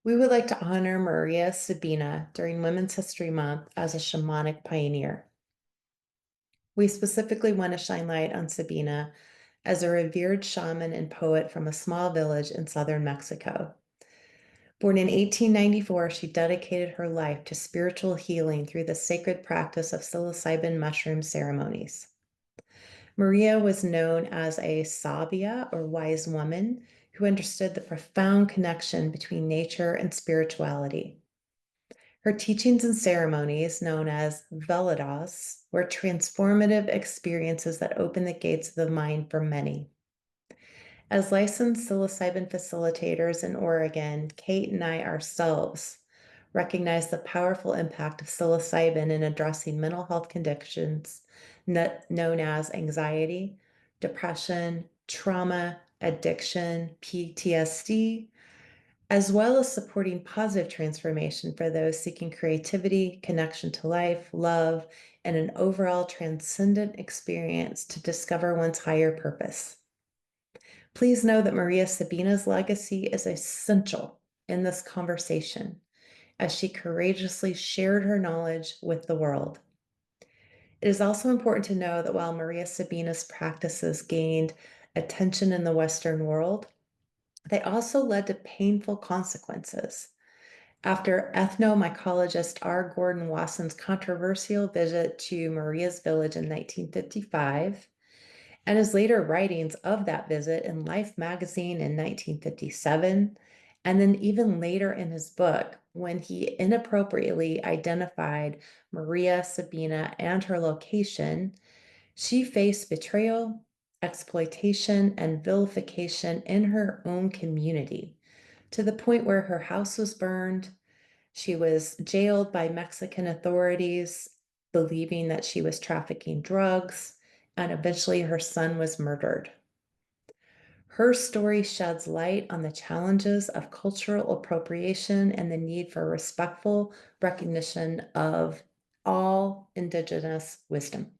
We would like to honor Maria Sabina during Women's History Month as a shamanic pioneer. We specifically want to shine light on Sabina as a revered shaman and poet from a small village in southern Mexico. Born in 1894, she dedicated her life to spiritual healing through the sacred practice of psilocybin mushroom ceremonies. Maria was known as a sabia or wise woman who understood the profound connection between nature and spirituality. Her teachings and ceremonies, known as veladas, were transformative experiences that opened the gates of the mind for many. As licensed psilocybin facilitators in Oregon, Kate and I ourselves recognize the powerful impact of psilocybin in addressing mental health conditions known as anxiety, depression, trauma, addiction, PTSD, as well as supporting positive transformation for those seeking creativity, connection to life, love, and an overall transcendent experience to discover one's higher purpose. Please know that Maria Sabina's legacy is essential in this conversation as she courageously shared her knowledge with the world. It is also important to know that while Maria Sabina's practices gained attention in the Western world, they also led to painful consequences. After ethnomycologist R. Gordon Wasson's controversial visit to Maria's village in 1955, and his later writings of that visit in Life magazine in 1957, and then even later in his book, when he inappropriately identified Maria Sabina and her location, she faced betrayal, exploitation, and vilification in her own community, to the point where her house was burned. She was jailed by Mexican authorities, believing that she was trafficking drugs, and eventually her son was murdered. Her story sheds light on the challenges of cultural appropriation and the need for respectful recognition of all Indigenous wisdom.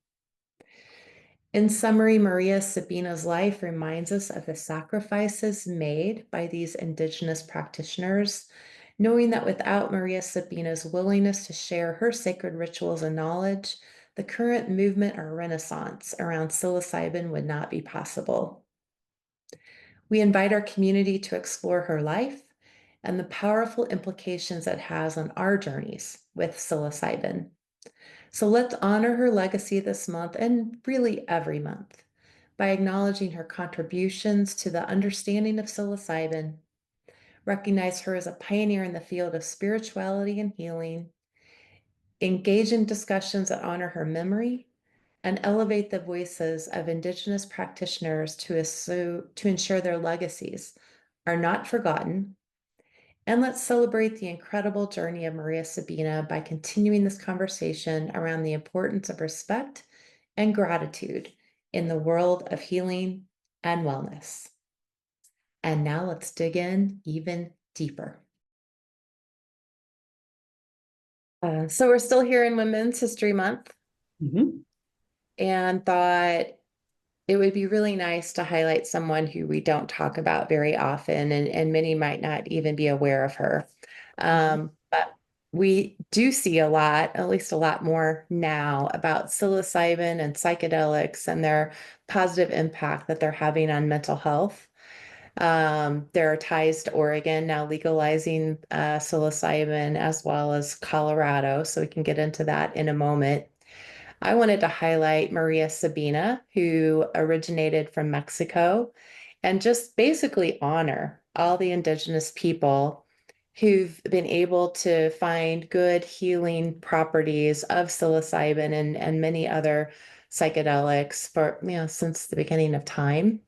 In summary, Maria Sabina's life reminds us of the sacrifices made by these Indigenous practitioners, knowing that without Maria Sabina's willingness to share her sacred rituals and knowledge, the current movement or renaissance around psilocybin would not be possible. We invite our community to explore her life and the powerful implications it has on our journeys with psilocybin. So let's honor her legacy this month and really every month by acknowledging her contributions to the understanding of psilocybin, recognize her as a pioneer in the field of spirituality and healing, engage in discussions that honor her memory, and elevate the voices of Indigenous practitioners to ensure their legacies are not forgotten. And let's celebrate the incredible journey of Maria Sabina by continuing this conversation around the importance of respect and gratitude in the world of healing and wellness. And now let's dig in even deeper. So we're still here in Women's History Month Mhm. and thought it would be really nice to highlight someone who we don't talk about very often, and many might not even be aware of her. But we do see a lot, at least a lot more now, about psilocybin and psychedelics and their positive impact that they're having on mental health. There are ties to Oregon now legalizing psilocybin as well as Colorado, so we can get into that in a moment. I wanted to highlight Maria Sabina, who originated from Mexico, and just basically honor all the Indigenous people who've been able to find good healing properties of psilocybin and many other psychedelics for, since the beginning of time.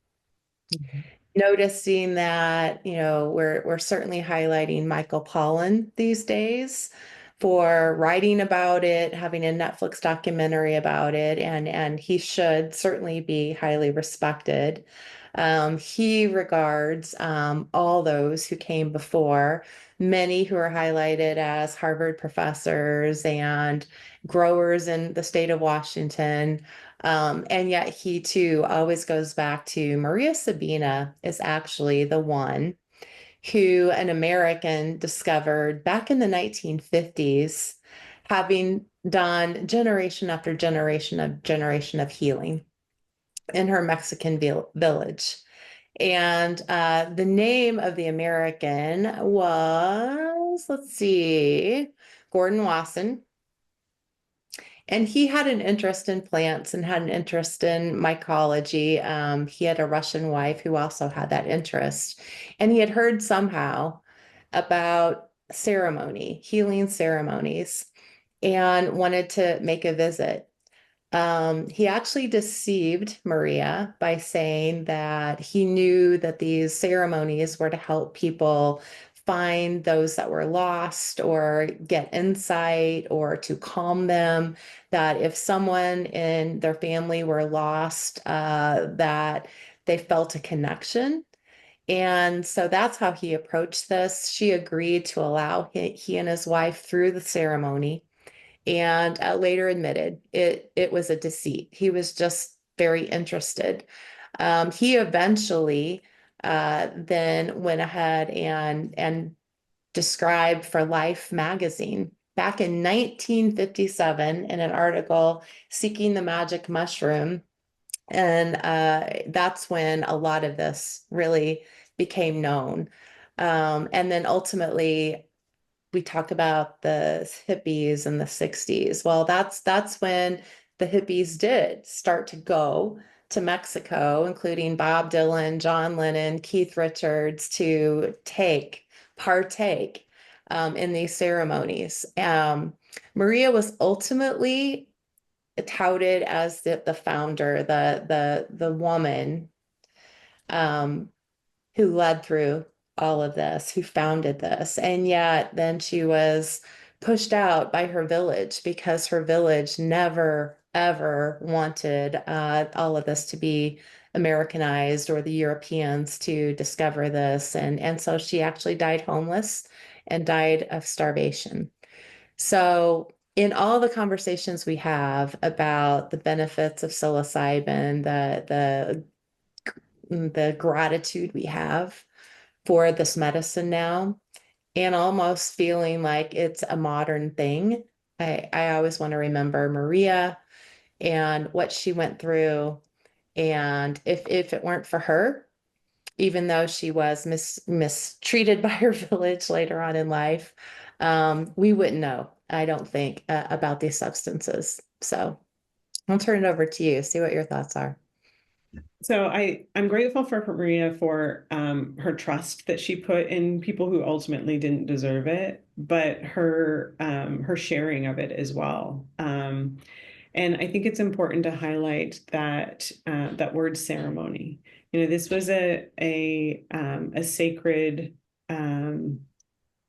Mhm. Noticing that, we're certainly highlighting Michael Pollan these days for writing about it, having a Netflix documentary about it, and he should certainly be highly respected. He regards all those who came before, many who are highlighted as Harvard professors and growers in the state of Washington. And yet he too always goes back to Maria Sabina is actually the one who an American discovered back in the 1950s, having done generation of healing in her Mexican village. And the name of the American was, let's see, Gordon Wasson. And he had an interest in plants and had an interest in mycology. He had a Russian wife who also had that interest. And he had heard somehow about ceremony, healing ceremonies, and wanted to make a visit. He actually deceived Maria by saying that he knew that these ceremonies were to help people find those that were lost or get insight or to calm them. That if someone in their family were lost, that they felt a connection. And so that's how he approached this. She agreed to allow he and his wife through the ceremony, and later admitted it was a deceit. He was just very interested. He eventually then went ahead and described for Life magazine back in 1957 in an article, Seeking the Magic Mushroom. And that's when a lot of this really became known. And then ultimately, we talk about the hippies in the 60s. Well, that's when the hippies did start to go to Mexico, including Bob Dylan, John Lennon, Keith Richards, to partake in these ceremonies. Maria was ultimately touted as the founder, the woman um, who led through all of this, who founded this. And yet then she was pushed out by her village because her village never, ever wanted all of this to be Americanized or the Europeans to discover this. And so she actually died homeless and died of starvation. So in all the conversations we have about the benefits of psilocybin, the gratitude we have for this medicine now, and almost feeling like it's a modern thing. I always want to remember Maria and what she went through. And if it weren't for her, even though she was mistreated by her village later on in life, we wouldn't know, I don't think, about these substances. So I'll turn it over to you, see what your thoughts are. So I'm grateful for Maria for her trust that she put in people who ultimately didn't deserve it, but her sharing of it as well. And I think it's important to highlight that that word ceremony. You know, this was a sacred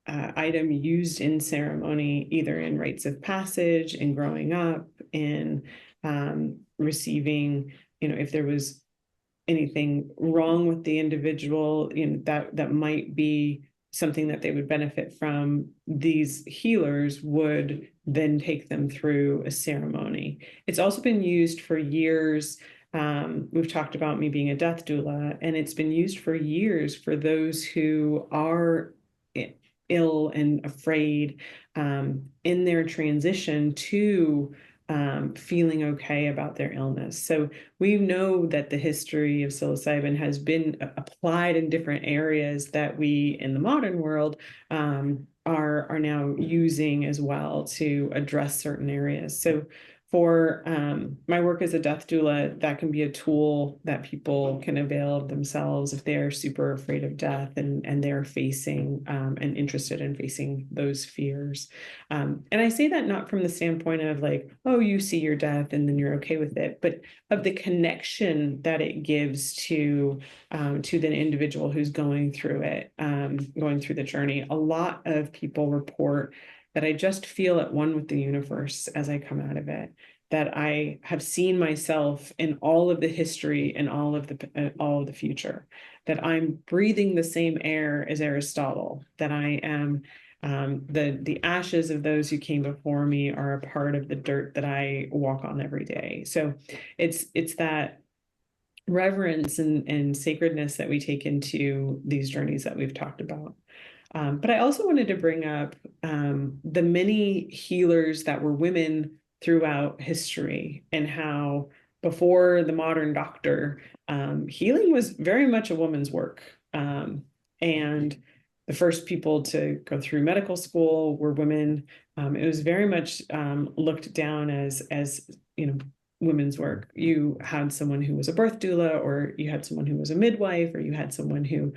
item used in ceremony, either in rites of passage, in growing up, in receiving. You know, if there was anything wrong with the individual, you know, that might be something that they would benefit from, these healers would then take them through a ceremony. It's also been used for years. We've talked about me being a death doula, and it's been used for years for those who are ill and afraid in their transition to feeling okay about their illness. So we know that the history of psilocybin has been applied in different areas that we in the modern world are now using as well to address certain areas. So for my work as a death doula, that can be a tool that people can avail of themselves if they're super afraid of death and they're facing and interested in facing those fears. And I say that not from the standpoint of like, oh, you see your death and then you're okay with it, but of the connection that it gives to the individual who's going through it, going through the journey. A lot of people report that I just feel at one with the universe as I come out of it, that I have seen myself in all of the history and all of the future, that I'm breathing the same air as Aristotle, that I am the ashes of those who came before me are a part of the dirt that I walk on every day. So it's that reverence and sacredness that we take into these journeys that we've talked about. But I also wanted to bring up the many healers that were women throughout history, and how before the modern doctor, healing was very much a woman's work. And the first people to go through medical school were women. It was very much looked down as women's work. You had someone who was a birth doula, or you had someone who was a midwife, or you had someone who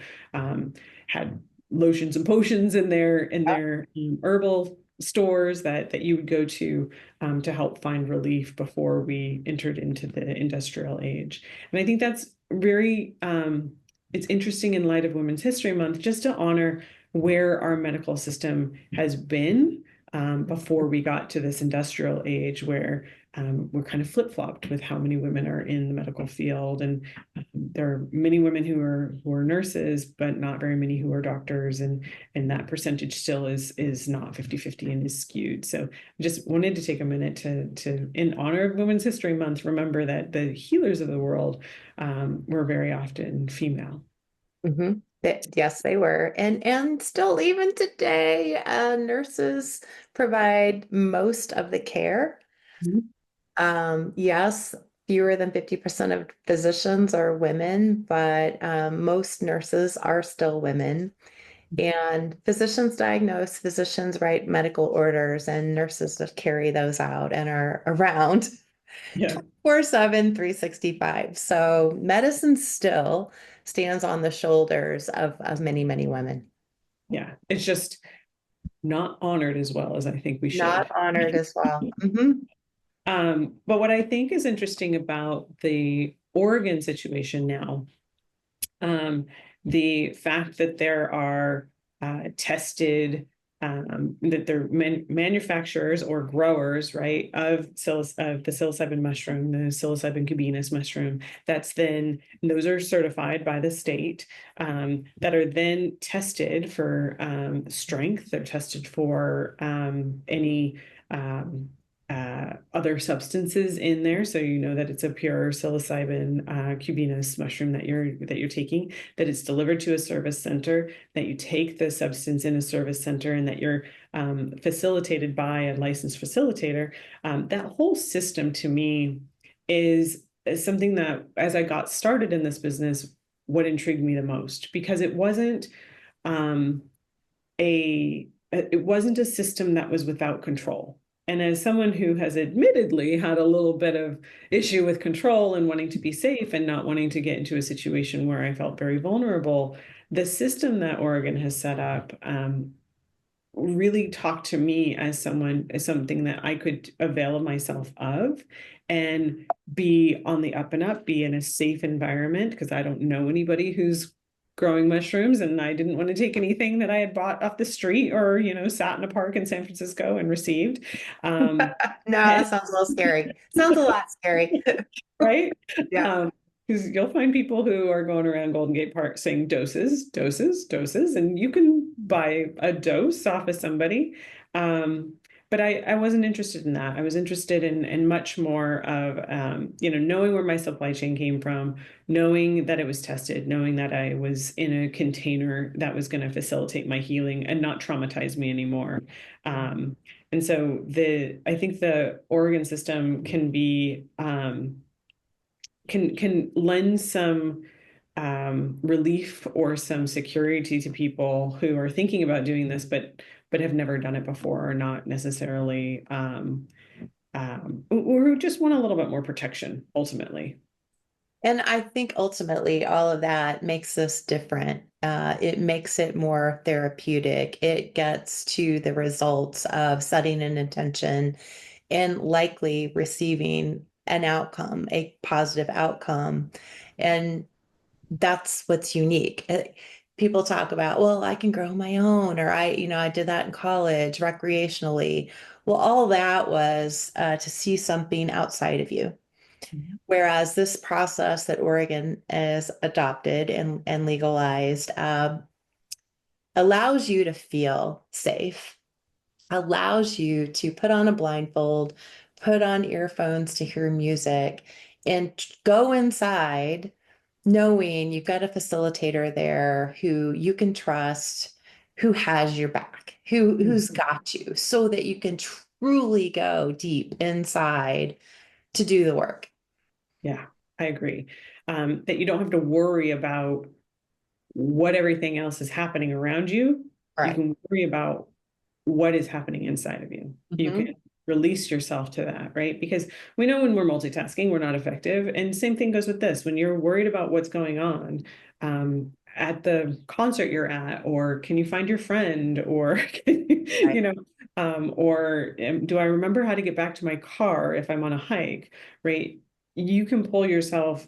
had lotions and potions in their herbal stores that you would go to help find relief before we entered into the industrial age. And I think that's very it's interesting in light of Women's History Month, just to honor where our medical system has been before we got to this industrial age, where we're kind of flip-flopped with how many women are in the medical field. And there are many women who are nurses, but not very many who are doctors. And that percentage still is not 50-50 and is skewed. So I just wanted to take a minute to in honor of Women's History Month, remember that the healers of the world were very often female. Mhm. Yes, they were. And still even today, nurses provide most of the care. Mhm. Yes, fewer than 50% of physicians are women, but most nurses are still women. And physicians diagnose, physicians write medical orders, and nurses just carry those out and are around Yeah, 24/7, 365. So medicine still stands on the shoulders of many, many women. yeah. It's just not honored as well as I think we Not should. honored as well. Mhm. But what I think is interesting about the Oregon situation now, um, the fact that there are tested, that they're manufacturers or growers, right, of the psilocybin mushroom, the psilocybin cubanus mushroom, those are certified by the state, that are then tested for strength. They're tested for any other substances in there, so you know that it's a pure psilocybin cubanus mushroom that you're taking, that it's delivered to a service center, that you take the substance in a service center, and that you're facilitated by a licensed facilitator. That whole system to me is something that, as I got started in this business, what intrigued me the most, because um, it wasn't a system that was without control. And as someone who has admittedly had a little bit of issue with control and wanting to be safe and not wanting to get into a situation where I felt very vulnerable, the system that Oregon has set up really talked to me as something that I could avail myself of and be on the up and up, be in a safe environment, because I don't know anybody who's growing mushrooms, and I didn't want to take anything that I had bought off the street or, sat in a park in San Francisco and received. Um, No, that sounds a little scary. Sounds a lot scary. right? Yeah. Because you'll find people who are going around Golden Gate Park saying doses, doses, doses, and you can buy a dose off of somebody. But I wasn't interested in that. I was interested in much more of, knowing where my supply chain came from, knowing that it was tested, knowing that I was in a container that was going to facilitate my healing and not traumatize me anymore. And so I think the Oregon system can lend some relief or some security to people who are thinking about doing this, but have never done it before, or not necessarily, or who just want a little bit more protection ultimately. And I think ultimately all of that makes this different. It makes it more therapeutic. It gets to the results of setting an intention and likely receiving an outcome, a positive outcome. And that's what's unique. People talk about, well, I can grow my own, or I did that in college recreationally. Well, all that was to see something outside of you. Mhm. Whereas this process that Oregon has adopted and legalized allows you to feel safe, allows you to put on a blindfold, put on earphones to hear music, and go inside knowing you've got a facilitator there who you can trust, who has your back, who's got you, so that you can truly go deep inside to do the work. Yeah, I agree. That you don't have to worry about what everything else is happening around you. You Right. can worry about what is happening inside of you. You Mhm. can release yourself to that, right? Because we know when we're multitasking, we're not effective. And same thing goes with this. When you're worried about what's going on at the concert you're at, or can you find your friend, or Right. or do I remember how to get back to my car if I'm on a hike, right? You can pull yourself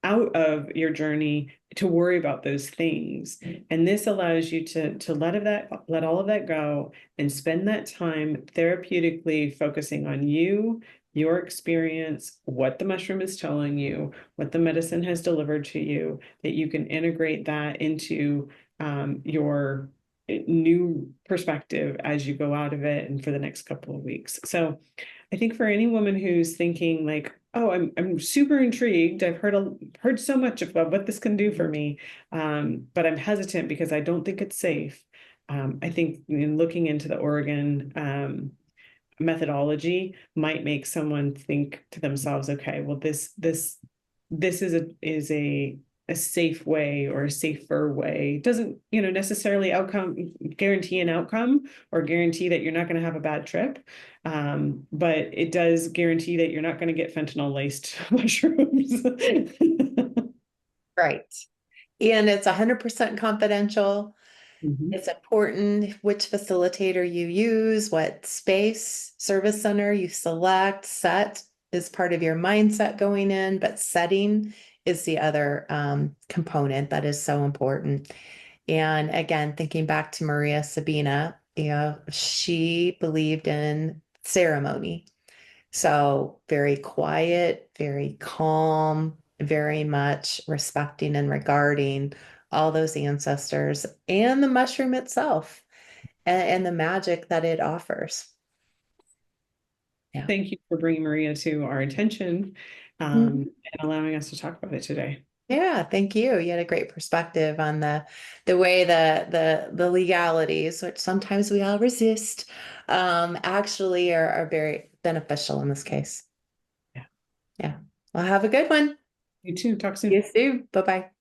out of your journey to worry about those things, and this allows you to let all of that go and spend that time therapeutically focusing on you, your experience, what the mushroom is telling you, what the medicine has delivered to you, that you can integrate that into your new perspective as you go out of it and for the next couple of weeks. So I think for any woman who's thinking like, oh, I'm super intrigued. I've heard so much about what this can do for me, but I'm hesitant because I don't think it's safe. I think in looking into the Oregon methodology might make someone think to themselves, okay, well, this is a safe way or a safer way. It doesn't, necessarily guarantee an outcome or guarantee that you're not going to have a bad trip. But it does guarantee that you're not going to get fentanyl laced mushrooms. Right. And it's 100% confidential. Mhm. It's important which facilitator you use, what space, service center you select. Set is part of your mindset going in, but setting is the other component that is so important. And again, thinking back to Maria Sabina, she believed in ceremony. So very quiet, very calm, very much respecting and regarding all those ancestors and the mushroom itself and the magic that it offers. Yeah. Thank you for bringing Maria to our attention, Mhm. and allowing us to talk about it today. Yeah, thank you. You had a great perspective on the way the legalities, which sometimes we all resist, actually are very beneficial in this case. Yeah. Yeah. Well, have a good one. You too. Talk You soon. too. Bye-bye.